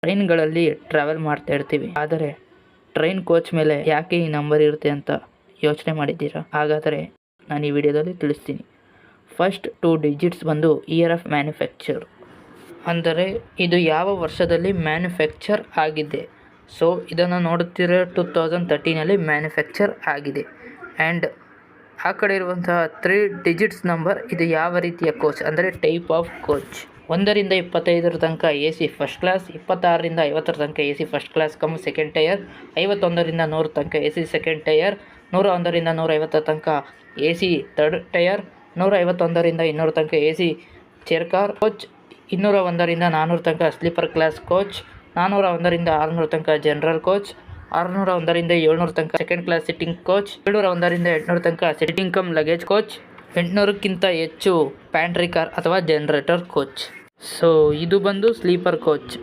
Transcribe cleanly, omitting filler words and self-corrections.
ಟ್ರೈನ್ಗಳಲ್ಲಿ travel ಮಾಡ್ತಾ ಇರ್ತೀವಿ. ಆದರೆ ಟ್ರೈನ್ ಕೋಚ್ ಮೇಲೆ ಯಾಕೆ ಈ ನಂಬರ್ ಇರುತ್ತೆ ಅಂತ ಯೋಚನೆ ಮಾಡಿದ್ದೀರಾ? ಹಾಗಾದರೆ ನಾನು ಈ ವಿಡಿಯೋದಲ್ಲಿ ತಿಳಿಸ್ತೀನಿ. ಫಸ್ಟ್ 2 ಡಿಜಿಟ್ಸ್ ಬಂದು ಇಯರ್ ಆಫ್ ಮ್ಯಾನುಫ್ಯಾಕ್ಚರ್, ಅಂದರೆ ಇದು ಯಾವ ವರ್ಷದಲ್ಲಿ ಮ್ಯಾನುಫ್ಯಾಕ್ಚರ್ ಆಗಿದೆ. ಸೊ ಇದನ್ನು ನೋಡುತ್ತಿರೋ 2013 ಮ್ಯಾನುಫ್ಯಾಕ್ಚರ್ ಆಗಿದೆ. ಆ್ಯಂಡ್ ಆ ಕಡೆ ಇರುವಂತಹ 3 ಡಿಜಿಟ್ಸ್ ನಂಬರ್, ಇದು ಯಾವ ರೀತಿಯ ಕೋಚ್ ಅಂದರೆ ಟೈಪ್ ಆಫ್ ಕೋಚ್. 1 ರಿಂದ 25 ತನಕ AC ಫಸ್ಟ್ ಕ್ಲಾಸ್, 26 ರಿಂದ 50 ತನಕ AC first class come second tyre, 51 ರಿಂದ 100 ತನಕ AC ಸೆಕೆಂಡ್ ಟೈರ್, 101 ರಿಂದ 150 ತನಕ AC ಥರ್ಡ್ ಟೈರ್, 151 ರಿಂದ 200 ತನಕ AC ಚೇರ್ ಕಾರ್ ಕೋಚ್, 201 ರಿಂದ 400 ತನಕ ಸ್ಲೀಪರ್ ಕ್ಲಾಸ್ ಕೋಚ್, 401 ರಿಂದ 600 ತನಕ ಜನರಲ್ ಕೋಚ್, 601 ರಿಂದ 700 ತನಕ ಸೆಕೆಂಡ್ ಕ್ಲಾಸ್ ಸಿಟ್ಟಿಂಗ್ ಕೋಚ್, 701 ರಿಂದ 800 ತನಕ ಸಿಟ್ಟಿಂಗ್ ಕಮ್ ಲಗೇಜ್ ಕೋಚ್, 800ಕ್ಕಿಂತ ಹೆಚ್ಚು ಪ್ಯಾಂಟ್ರಿ ಕಾರ್ ಅಥವಾ ಜನರೇಟರ್ ಕೋಚ್. ಸೊ ಇದು ಬಂದು ಸ್ಲೀಪರ್ ಕೋಚ್.